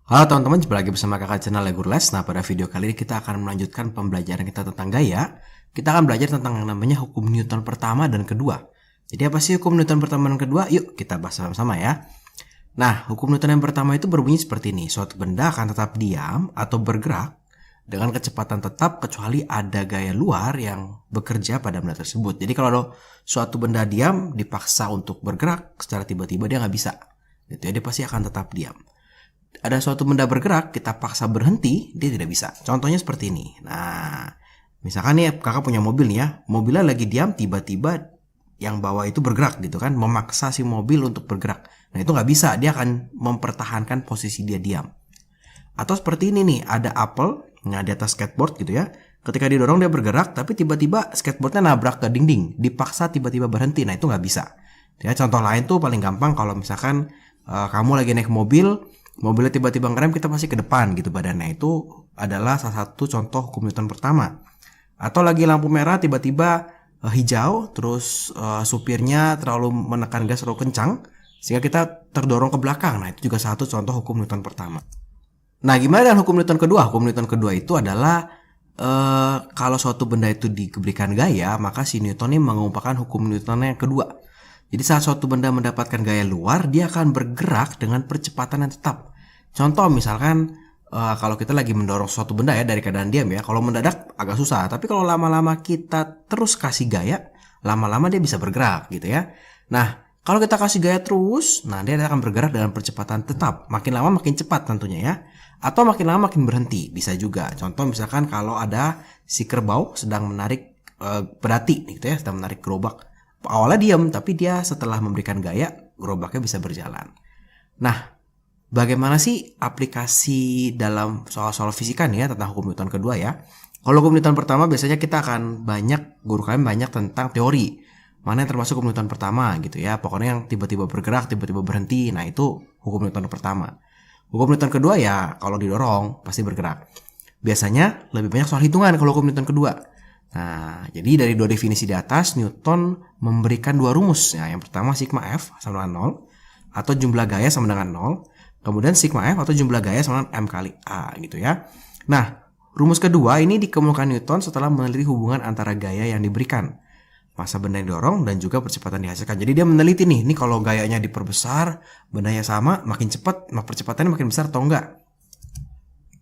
Halo teman-teman, jumpa lagi bersama kakak channel Lego Les. Nah, pada video kali ini kita akan melanjutkan pembelajaran kita tentang gaya. Kita akan belajar tentang yang namanya hukum Newton pertama dan kedua. Jadi apa sih hukum Newton pertama dan kedua? Yuk kita bahas sama-sama ya. Nah, hukum Newton yang pertama itu berbunyi seperti ini. Suatu benda akan tetap diam atau bergerak dengan kecepatan tetap kecuali ada gaya luar yang bekerja pada benda tersebut. Jadi kalau ada suatu benda diam dipaksa untuk bergerak secara tiba-tiba dia nggak bisa. Gitu ya, dia pasti akan tetap diam. Ada suatu benda bergerak, kita paksa berhenti, dia tidak bisa. Contohnya seperti ini. Nah, misalkan nih kakak punya mobil nih ya. Mobilnya lagi diam, tiba-tiba yang bawah itu bergerak gitu kan. Memaksa si mobil untuk bergerak. Nah itu nggak bisa, dia akan mempertahankan posisi dia diam. Atau seperti ini nih, ada apel nah di atas skateboard gitu ya. Ketika didorong dia bergerak, tapi tiba-tiba skateboardnya nabrak ke dinding. Dipaksa tiba-tiba berhenti, nah itu nggak bisa. Ya, contoh lain tuh paling gampang kalau misalkan kamu lagi naik mobilnya tiba-tiba ngerem, kita pasti ke depan gitu badannya. Itu adalah salah satu contoh hukum Newton pertama. Atau lagi lampu merah tiba-tiba hijau, terus supirnya terlalu menekan gas terlalu kencang sehingga kita terdorong ke belakang. Nah itu juga satu contoh hukum Newton pertama. Nah gimana dengan hukum Newton kedua? Hukum Newton kedua itu adalah kalau suatu benda itu diberikan gaya, maka si Newton ini mengumpulkan hukum Newton yang kedua. Jadi saat suatu benda mendapatkan gaya luar, dia akan bergerak dengan percepatan yang tetap. Contoh misalkan kalau kita lagi mendorong suatu benda ya dari keadaan diam ya, kalau mendadak agak susah. Tapi kalau lama-lama kita terus kasih gaya, lama-lama dia bisa bergerak gitu ya. Nah kalau kita kasih gaya terus, nah dia akan bergerak dengan percepatan tetap. Makin lama makin cepat tentunya ya. Atau makin lama makin berhenti, bisa juga. Contoh misalkan kalau ada si kerbau sedang menarik pedati gitu ya, sedang menarik gerobak. Awalnya diam, tapi dia setelah memberikan gaya, gerobaknya bisa berjalan. Nah, bagaimana sih aplikasi dalam soal-soal fisika nih ya tentang hukum Newton kedua ya? Kalau hukum Newton pertama biasanya kita akan guru kalian banyak tentang teori. Mana yang termasuk hukum Newton pertama gitu ya. Pokoknya yang tiba-tiba bergerak, tiba-tiba berhenti. Nah itu hukum Newton pertama. Hukum Newton kedua ya kalau didorong pasti bergerak. Biasanya lebih banyak soal hitungan kalau hukum Newton kedua. Nah, jadi dari dua definisi di atas, Newton memberikan dua rumus. Ya, yang pertama sigma F sama dengan 0, atau jumlah gaya sama dengan 0. Kemudian sigma F atau jumlah gaya sama dengan M kali A gitu ya. Nah, rumus kedua ini dikemukakan Newton setelah meneliti hubungan antara gaya yang diberikan, massa benda yang didorong, dan juga percepatan dihasilkan. Jadi dia meneliti nih kalau gayanya diperbesar, bendanya sama, makin cepat, percepatannya makin besar atau enggak.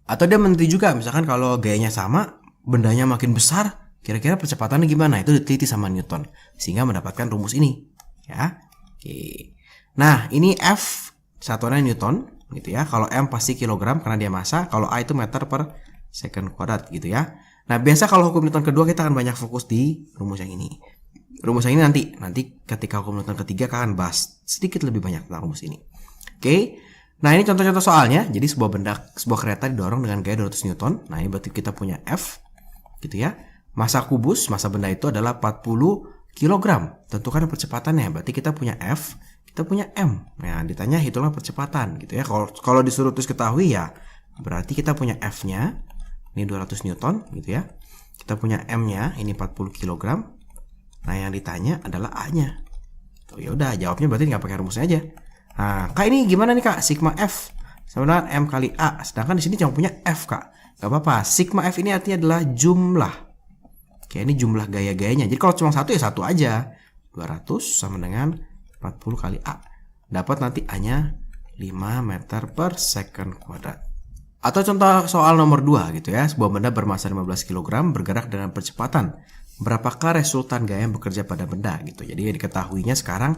Atau dia meneliti juga, misalkan kalau gayanya sama, bendanya makin besar, kira-kira percepatannya gimana? Itu diteliti sama Newton sehingga mendapatkan rumus ini, ya. Oke. Nah, ini F satuannya Newton, gitu ya. Kalau M pasti kilogram karena dia massa. Kalau A itu meter per second kuadrat, gitu ya. Nah, biasa kalau hukum Newton kedua kita akan banyak fokus di rumus yang ini. Rumus yang ini nanti ketika hukum Newton ketiga akan bahas sedikit lebih banyak tentang rumus ini. Oke. Nah, ini contoh-contoh soalnya. Jadi sebuah kereta didorong dengan gaya 200 Newton. Nah, ini berarti kita punya F, gitu ya. Massa kubus, massa benda itu adalah 40 kg. Tentukan percepatannya. Berarti kita punya F, kita punya M. Nah, ditanya hitunglah percepatan gitu ya. Kalau disuruh terus ketahui ya, berarti kita punya F-nya ini 200 Newton gitu ya. Kita punya M-nya ini 40 kg. Nah, yang ditanya adalah A-nya. Oh, ya udah, jawabnya berarti nggak pakai rumusnya aja. Nah, Kak ini gimana nih Kak? Sigma F sama dengan M kali A. Sedangkan di sini cuma punya F Kak. Gak apa-apa. Sigma F ini artinya adalah jumlah. Oke, ini jumlah gaya-gayanya. Jadi kalau cuma satu ya satu aja. 200 sama dengan 40 kali A. Dapat nanti A-nya 5 meter per second kuadrat. Atau contoh soal nomor 2 gitu ya. Sebuah benda bermassa 15 kg bergerak dengan percepatan. Berapakah resultan gaya yang bekerja pada benda gitu. Jadi diketahuinya sekarang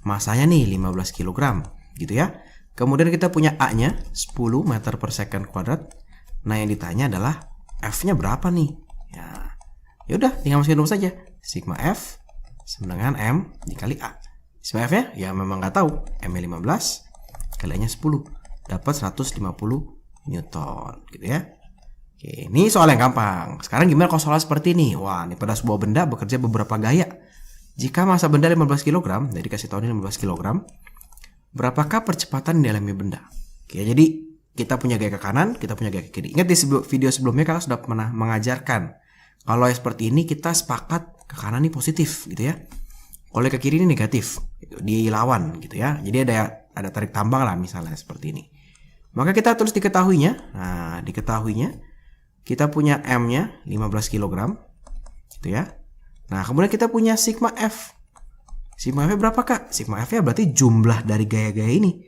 masanya nih 15 kg gitu ya. Kemudian kita punya A-nya 10 meter per second kuadrat. Nah, yang ditanya adalah F-nya berapa nih? Ya udah, tinggal masukin rumus saja. Sigma F sama dengan M dikali A. Sigma F-nya ya memang nggak tahu. M-nya 15 kalinya 10. Dapat 150 Newton gitu ya. Oke, ini soal yang gampang. Sekarang gimana kalau soal seperti ini? Wah, ini pada sebuah benda bekerja beberapa gaya. Jika massa benda 15 kg, jadi kasih tahu ini 15 kg, berapakah percepatan di dalamnya benda? Oke, jadi kita punya gaya ke kanan, kita punya gaya ke kiri. Ingat di video sebelumnya kakak sudah pernah mengajarkan. Kalau yang seperti ini kita sepakat ke kanan ini positif gitu ya. Kalau ke kiri ini negatif, gitu, dilawan gitu ya. Jadi ada tarik tambang lah misalnya seperti ini. Maka kita tulis diketahuinya. Nah, diketahuinya kita punya M-nya 15 kg. Gitu ya. Nah, kemudian kita punya sigma F. Sigma F berapa, Kak? Sigma F-nya berarti jumlah dari gaya-gaya ini.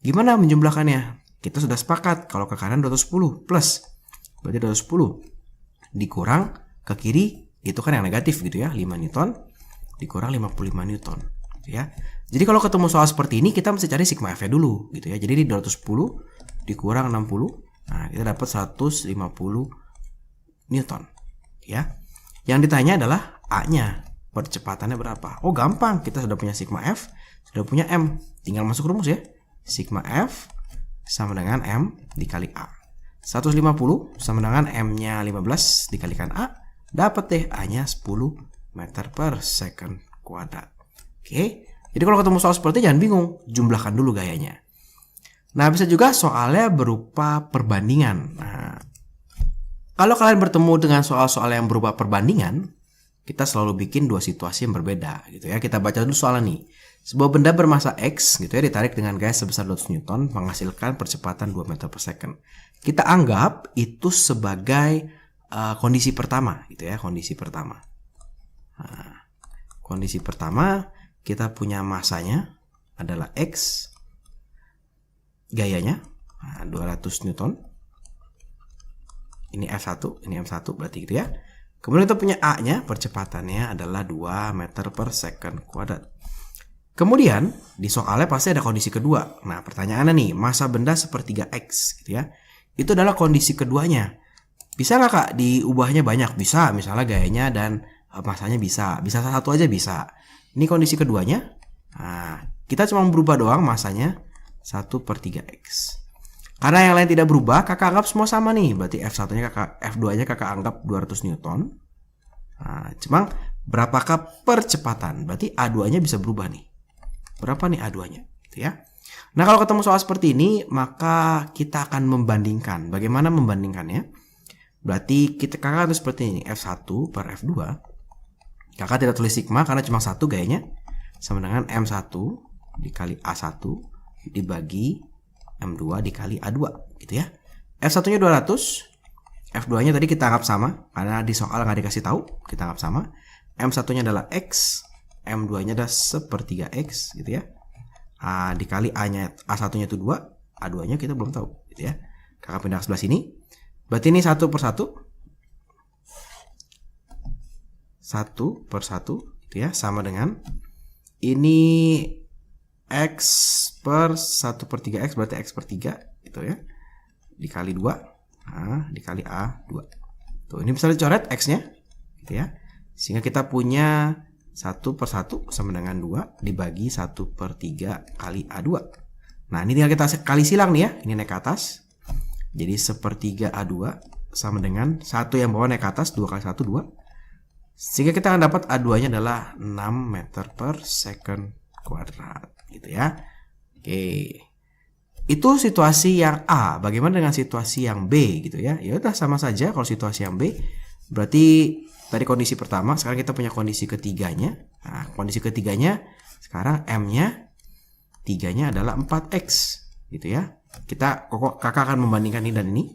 Gimana menjumlahkannya? Kita sudah sepakat kalau ke kanan 210 plus. Berarti 210 dikurang ke kiri itu kan yang negatif gitu ya, 5 Newton dikurang 55 Newton gitu ya. Jadi kalau ketemu soal seperti ini kita mesti cari sigma F-nya dulu gitu ya. Jadi di 210 dikurang 60, nah kita dapat 150 Newton ya. Yang ditanya adalah A-nya, percepatannya berapa? Oh gampang, kita sudah punya sigma F, sudah punya M, tinggal masuk rumus ya. Sigma F sama dengan M dikali A. 150 sama dengan M-nya 15 dikalikan A, dapat deh A-nya 10 meter per second kuadrat. Oke, jadi kalau ketemu soal seperti jangan bingung, jumlahkan dulu gayanya. Nah, bisa juga soalnya berupa perbandingan. Nah, kalau kalian bertemu dengan soal-soal yang berupa perbandingan, kita selalu bikin dua situasi yang berbeda gitu ya. Kita baca dulu soalnya nih. Sebuah benda bermasa X gitu ya ditarik dengan gaya sebesar 200 Newton menghasilkan percepatan 2 meter per second. Kita anggap itu sebagai kondisi pertama gitu ya, kondisi pertama. Nah, kondisi pertama kita punya masanya adalah X, gayanya 200 Newton. Ini F1, ini M1 berarti gitu ya. Kemudian kita punya A-nya, percepatannya adalah 2 meter per second kuadrat. Kemudian di soalnya pasti ada kondisi kedua. Nah, pertanyaannya nih, massa benda sepertiga X gitu ya. Itu adalah kondisi keduanya. Bisa nggak, Kak, diubahnya banyak? Bisa, misalnya gayanya dan massanya bisa. Bisa satu aja bisa. Ini kondisi keduanya. Nah, kita cuma berubah doang massanya 1/3X. Karena yang lain tidak berubah, Kakak anggap semua sama nih. Berarti F1-nya Kakak, F2-nya Kakak anggap 200 Newton. Nah, cuma berapakah percepatan? Berarti A2-nya bisa berubah nih. Berapa nih A2-nya? Gitu ya. Nah, kalau ketemu soal seperti ini, maka kita akan membandingkan. Bagaimana membandingkannya? Berarti Kakak harus seperti ini. F1 per F2. Kakak tidak tulis sigma karena cuma satu gayanya. Sama dengan M1 dikali A1 dibagi M2 dikali A2 gitu ya. F1-nya 200, F2-nya tadi kita anggap sama karena di soal nggak dikasih tahu, kita anggap sama. M1-nya adalah X, M2-nya adalah 1/3X gitu ya. Dikali A-nya, A1-nya itu 2, A2-nya kita belum tahu gitu ya. Kakak pindah ke sebelah sini. Berarti ini 1/1. 1/1 gitu ya, sama dengan ini X per 1/3X berarti X/3 gitu ya. Dikali 2, dikali A2. Tuh, ini bisa dicoret X-nya gitu ya. Sehingga kita punya 1/1 sama dengan 2 dibagi 1/3 kali A2. Nah, ini tinggal kita kali silang nih ya. Ini naik ke atas. Jadi 1/3 A2 sama dengan 1 yang bawah naik ke atas, 2 kali 1, 2. Sehingga kita akan dapat A2-nya adalah 6 meter per second kuadrat gitu ya. Oke. Itu situasi yang A. Bagaimana dengan situasi yang B gitu ya? Ya udah sama saja kalau situasi yang B. Berarti tadi kondisi pertama, sekarang kita punya kondisi ketiganya. Nah, kondisi ketiganya sekarang M-nya 3-nya adalah 4X gitu ya. Kakak akan membandingkan ini dan ini.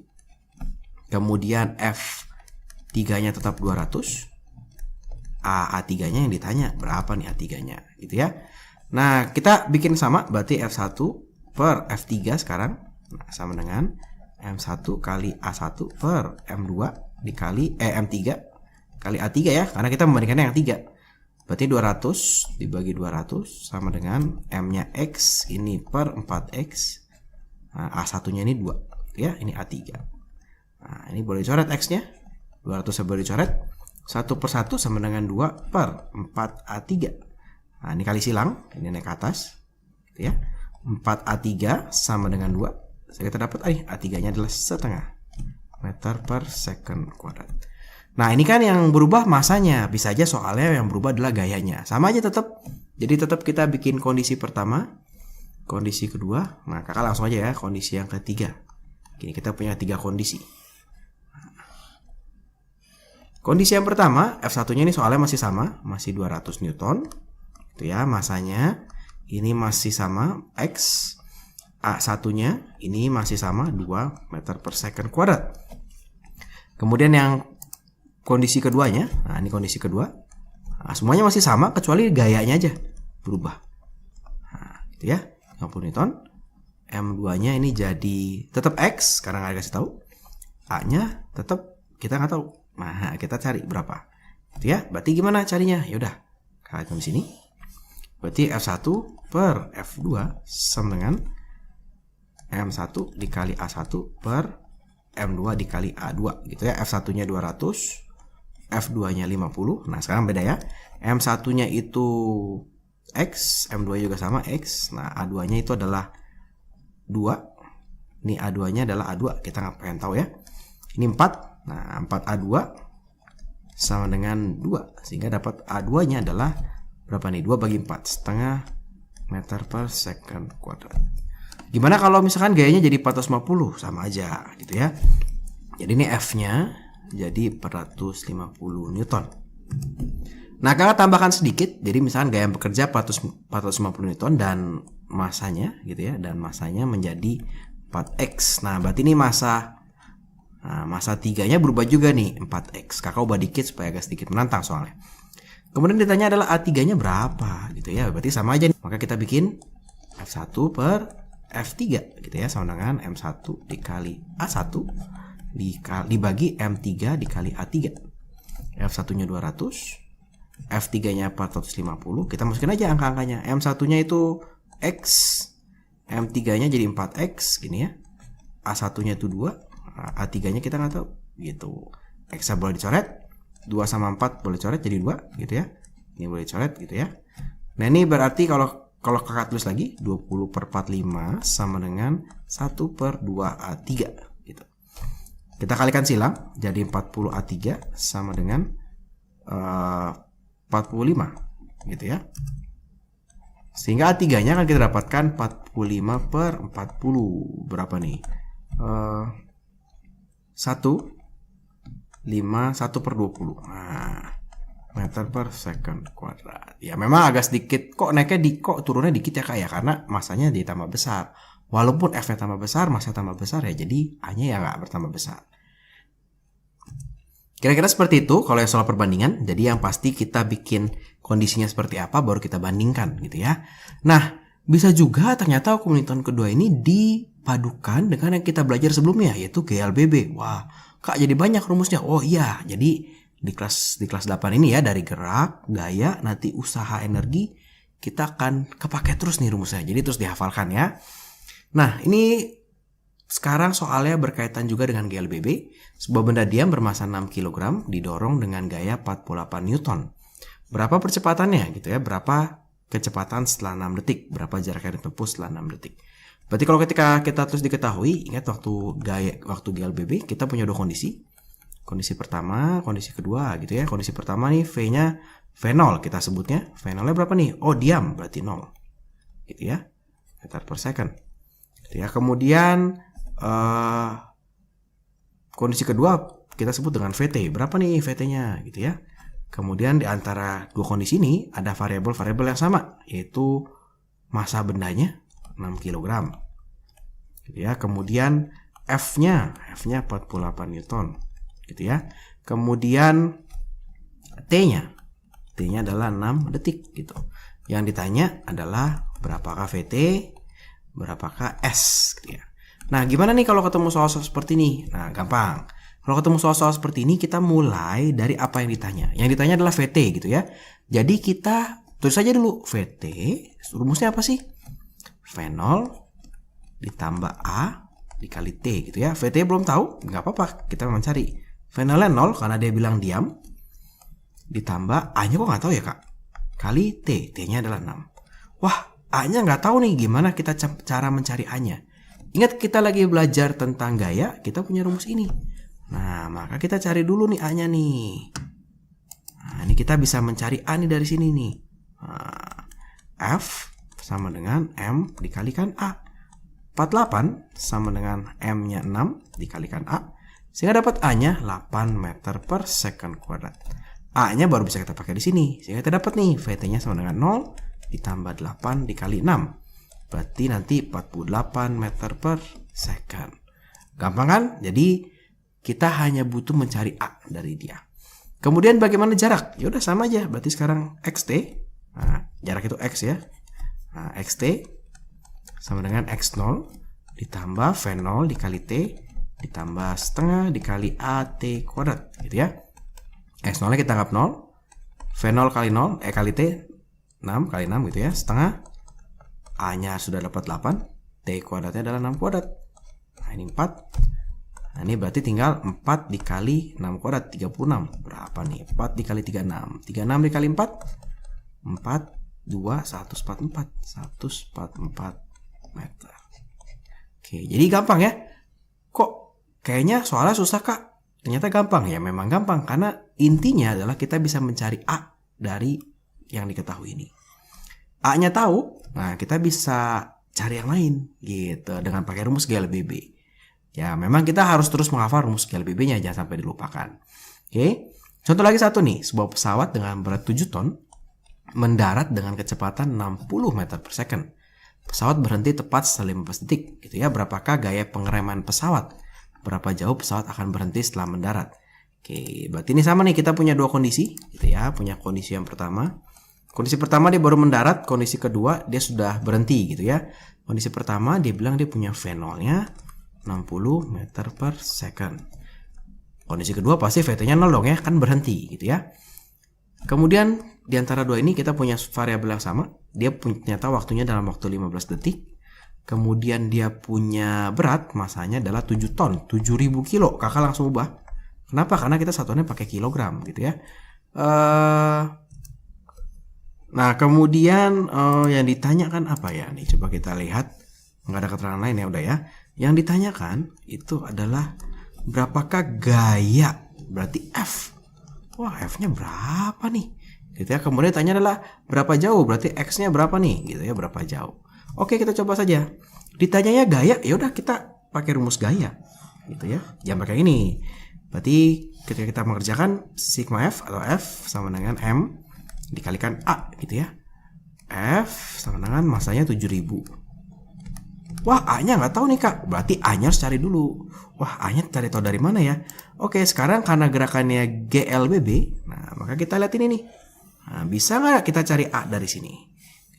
Kemudian F3-nya tetap 200. A3-nya yang ditanya berapa nih A3-nya gitu ya. Nah, kita bikin sama berarti F1 per F3 sekarang sama dengan M1 kali A1 per M2 dikali M3 kali A3 ya, karena kita membandingkannya yang 3. Berarti 200 dibagi 200 sama dengan M-nya X ini per 4X. Nah, A1-nya ini 2 ya, ini A3. Nah, ini boleh dicoret X-nya. 200 boleh dicoret. 1/1 sama dengan 2 per 4A3. Nah, ini kali silang, ini naik ke atas gitu ya. 4A3 sama dengan 2. Saya kita dapat A3-nya adalah 1/2 meter per second kuadrat. Nah, ini kan yang berubah masanya. Bisa aja soalnya yang berubah adalah gayanya. Sama aja tetap. Jadi tetap kita bikin kondisi pertama, kondisi kedua. Nah, Kakak langsung aja ya kondisi yang ketiga. Gini, kita punya 3 kondisi. Kondisi yang pertama, F1-nya ini soalnya masih sama, masih 200 Newton. Itu ya, masanya ini masih sama X. A1-nya ini masih sama 2 meter per second kuadrat. Kemudian yang kondisi keduanya, nah ini kondisi kedua, nah, semuanya masih sama kecuali gayanya aja berubah. Nah, gitu ya, 50 Newton. M2-nya ini jadi tetap X karena nggak dikasih tahu. A-nya tetap kita nggak tahu. Nah, kita cari berapa. Gitu ya, berarti gimana carinya? Ya udah, kalian di sini. Berarti F1 per F2 sama dengan M1 dikali A1 per M2 dikali A2 gitu ya. F1-nya 200, F2-nya 50. Nah, sekarang beda ya. M1-nya itu X, M2 juga sama X. Nah, A2-nya itu adalah 2. Ini A2-nya adalah A2. Kita nggak pengen tahu ya. Ini 4. Nah, 4A2 sama dengan 2. Sehingga dapat A2-nya adalah berapa nih? 2 bagi 4. Setengah meter per second kuadrat. Gimana kalau misalkan gayanya jadi 450? Sama aja gitu ya. Jadi ini F-nya jadi 450 Newton. Nah, kakak tambahkan sedikit. Jadi misalkan gaya bekerja 450 Newton dan masanya gitu ya. Dan masanya menjadi 4X. Nah, berarti ini masa 3-nya berubah juga nih, 4X. Kakak ubah dikit supaya agak sedikit menantang soalnya. Kemudian ditanya adalah A3-nya berapa gitu ya. Berarti sama aja nih. Maka kita bikin F1 per F3 gitu ya, sama dengan M1 dikali A1 dibagi M3 dikali A3. F1-nya 200, F3-nya 450. Kita masukin aja angka-angkanya. M1-nya itu X, M3-nya jadi 4X gini ya. A1-nya itu 2, A3-nya kita nggak tahu gitu. X-nya boleh dicoret, 2 sama 4 boleh coret jadi 2 gitu ya. Ini boleh coret gitu ya. Nah, ini berarti kalau kakak tulis lagi 20 per 45 sama dengan 1 per 2A3 gitu. Kita kalikan silang jadi 40A3 sama dengan 45 gitu ya. Sehingga A3-nya akan kita dapatkan 45 per 40 berapa nih? 1 per 20. Nah, meter per second kuadrat. Ya memang agak sedikit kok naiknya kok turunnya dikit ya Kak ya, karena masanya ditambah besar. Walaupun F-nya tambah besar, masa tambah besar ya, jadi A-nya ya nggak bertambah besar. Kira-kira seperti itu kalau yang soal perbandingan. Jadi yang pasti kita bikin kondisinya seperti apa baru kita bandingkan gitu ya. Nah, bisa juga ternyata hukum Newton kedua ini dipadukan dengan yang kita belajar sebelumnya, yaitu GLBB. Wah, Kak jadi banyak rumusnya. Oh iya, jadi di kelas 8 ini ya, dari gerak, gaya, nanti usaha, energi, kita akan kepake terus nih rumusnya. Jadi terus dihafalkan ya. Nah, ini sekarang soalnya berkaitan juga dengan GLBB. Sebuah benda diam bermasa 6 kg didorong dengan gaya 48 Newton. Berapa percepatannya gitu ya? Berapa kecepatan setelah 6 detik? Berapa jarak yang ditempuh setelah 6 detik? Berarti kalau ketika kita terus diketahui, ingat waktu GLBB kita punya dua kondisi. Kondisi pertama, kondisi kedua gitu ya. Kondisi pertama nih V-nya V0 kita sebutnya. V0-nya berapa nih? Oh, diam berarti 0. Gitu ya. Meter per second. Gitu ya. Kemudian kondisi kedua kita sebut dengan VT. Berapa nih VT-nya gitu ya. Kemudian di antara dua kondisi ini ada variabel-variabel yang sama, yaitu masa bendanya 6 kg. Gitu ya. Kemudian F-nya 48 Newton. Gitu ya. Kemudian T-nya adalah 6 detik gitu. Yang ditanya adalah berapakah VT, berapakah S gitu ya. Nah, gimana nih kalau ketemu soal-soal seperti ini? Nah, gampang. Kalau ketemu soal-soal seperti ini, kita mulai dari apa yang ditanya. Yang ditanya adalah VT gitu ya. Jadi kita tulis saja dulu VT, rumusnya apa sih? V0 ditambah A dikali T gitu ya. VT belum tahu, nggak apa-apa, kita mencari. V0-nya 0 karena dia bilang diam. Ditambah A-nya kok nggak tahu ya Kak. Kali T, T-nya adalah 6. Wah, A-nya nggak tahu nih, gimana kita cara mencari A-nya. Ingat kita lagi belajar tentang gaya, kita punya rumus ini. Nah, maka kita cari dulu nih A-nya nih. Nah, ini kita bisa mencari A nih dari sini nih. Nah, F sama dengan M dikalikan A. 48 sama dengan M-nya 6 dikalikan A. Sehingga dapat A-nya 8 meter per second kuadrat. A-nya baru bisa kita pakai di sini. Sehingga kita dapat nih VT-nya sama dengan 0 ditambah 8 dikali 6. berarti nanti 48 meter per second. Gampang kan? Jadi kita hanya butuh mencari A dari dia. Kemudian bagaimana jarak? Ya udah sama aja. Berarti sekarang xt. Nah, jarak itu x ya. Nah, xt sama dengan x0 ditambah v0 dikali t ditambah setengah dikali at kuadrat gitu ya. X0 nya kita anggap 0. V0 kali 0 kali t 6 kali 6 gitu ya. Setengah A nya sudah dapat 8. T kuadratnya adalah 6 kuadrat. Nah ini 4. Nah ini berarti tinggal 4 dikali 6 kuadrat 36. Berapa nih? 4 dikali 36. 36 dikali 4. 4, 2, 144. 144 meter. Oke, jadi gampang ya. Kok kayaknya soalnya susah kak? Ternyata gampang ya. Memang gampang karena intinya adalah kita bisa mencari A dari yang diketahui ini. A nya tahu. Nah kita bisa cari yang lain gitu dengan pakai rumus GLBB. Ya memang kita harus terus menghafal rumus GLBB-nya, jangan sampai dilupakan. Oke. Contoh lagi satu nih, sebuah pesawat dengan berat 7 ton mendarat dengan kecepatan 60 meter per second. Pesawat berhenti tepat setelah 15 detik. Gitu ya, berapakah gaya pengereman pesawat? Berapa jauh pesawat akan berhenti setelah mendarat? Oke, berarti ini sama nih, kita punya dua kondisi gitu ya. Punya kondisi yang pertama. Kondisi pertama dia baru mendarat, kondisi kedua dia sudah berhenti gitu ya. Kondisi pertama dia bilang dia punya V0-nya 60 meter per second. Kondisi kedua pasti VT-nya 0 dong ya, kan berhenti gitu ya. Kemudian di antara dua ini kita punya variabel yang sama. Dia ternyata waktunya dalam waktu 15 detik. Kemudian dia punya berat, masanya adalah 7 ton, 7.000 kilo. Kakak langsung ubah. Kenapa? Karena kita satuannya pakai kilogram gitu ya. Nah kemudian yang ditanyakan apa ya? Nih coba kita lihat. Nggak ada keterangan lain ya, udah ya. Yang ditanyakan itu adalah berapakah gaya, berarti F. Wah F-nya berapa nih? Gitu ya. Kemudian tanya adalah berapa jauh, berarti X-nya berapa nih? Gitu ya, berapa jauh. Oke kita coba saja. Ditanyanya gaya, ya udah kita pakai rumus gaya. Gitu ya. Jangan pakai ini. Berarti ketika kita mengerjakan sigma F atau F sama dengan M dikalikan A gitu ya. F sama dengan masanya 7.000. Wah A-nya nggak tahu nih kak. Berarti A-nya harus cari dulu. Wah A-nya cari tahu dari mana ya? Oke sekarang karena gerakannya GLBB, nah maka kita lihat ini nih. Nah, bisa nggak kita cari A dari sini?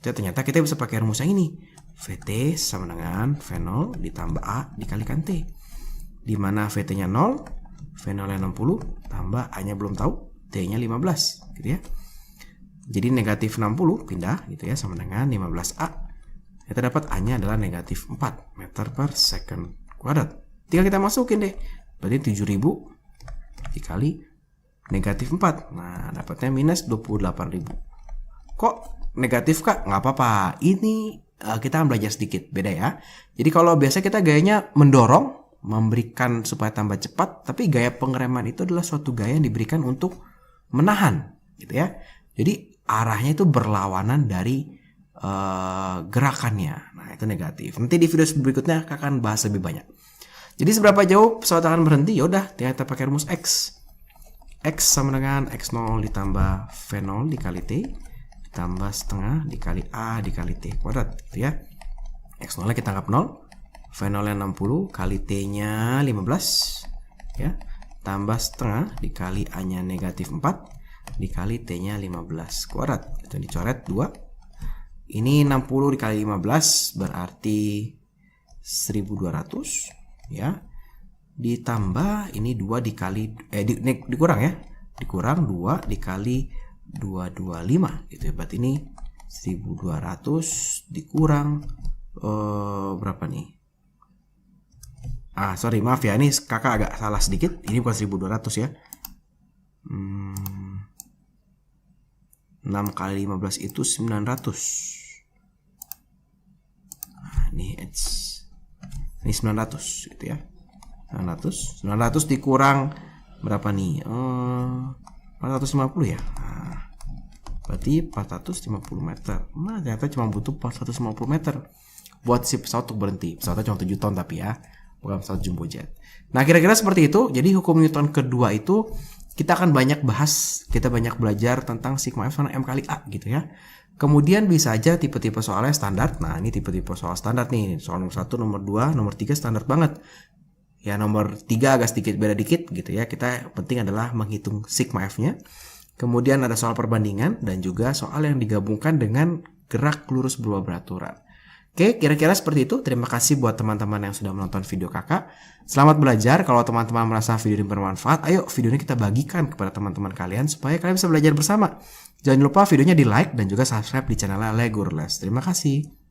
Ternyata kita bisa pakai rumus yang ini. VT sama dengan V0 ditambah A dikalikan T. Dimana VT-nya 0, V0-nya 60, tambah A-nya belum tahu, T-nya 15 gitu ya. Jadi negatif 60 pindah gitu ya sama dengan 15A. Kita dapat A-nya adalah negatif 4 meter per second kuadrat. Tinggal kita masukin deh. Berarti 7.000 dikali negatif 4. Nah, dapatnya minus 28.000. Kok negatif kak? Nggak apa-apa. Ini kita akan belajar sedikit. Beda ya. Jadi kalau biasa kita gayanya mendorong, memberikan supaya tambah cepat. Tapi gaya pengereman itu adalah suatu gaya yang diberikan untuk menahan. Gitu ya. Jadi arahnya itu berlawanan dari gerakannya. Nah itu negatif. Nanti di video berikutnya akan bahas lebih banyak. Jadi seberapa jauh pesawat akan berhenti? Yaudah kita pakai rumus X. X sama dengan X0 ditambah V0 dikali T ditambah setengah dikali A dikali T kuadrat gitu ya. X0 nya kita anggap 0, V0 nya 60 kali T nya 15 ya, tambah setengah dikali A nya negatif 4 dikali T nya 15 kuadrat. Itu dicoret 2. Ini 60 dikali 15 berarti 1200 ya. Ditambah ini 2 dikali dikurang ya. Dikurang 2 dikali 225 gitu ya. Berarti ini 1200 dikurang berapa nih? Sorry maaf ya, ini kakak agak salah sedikit. Ini bukan 1200 ya. 6 kali 15 itu 900. Nah, ini 900 gitu ya. 900 dikurang berapa nih? 450 ya. Nah, berarti 450 meter. Nah, ternyata cuma butuh 450 meter buat si pesawat untuk berhenti. Pesawatnya cuma 7 ton tapi ya, bukan pesawat jumbo jet. Nah, kira-kira seperti itu. Jadi hukum Newton kedua itu kita akan banyak bahas, kita banyak belajar tentang sigma F sama M kali A gitu ya. Kemudian bisa aja tipe-tipe soalnya standar. Nah, ini tipe-tipe soal standar nih. Soal nomor 1, nomor 2, nomor 3 standar banget. Ya, nomor 3 agak sedikit beda dikit gitu ya. Kita penting adalah menghitung sigma F-nya. Kemudian ada soal perbandingan dan juga soal yang digabungkan dengan gerak lurus berubah beraturan. Oke, kira-kira seperti itu. Terima kasih buat teman-teman yang sudah menonton video kakak. Selamat belajar. Kalau teman-teman merasa video ini bermanfaat, ayo video ini kita bagikan kepada teman-teman kalian supaya kalian bisa belajar bersama. Jangan lupa videonya di like dan juga subscribe di channel Legurles. Terima kasih.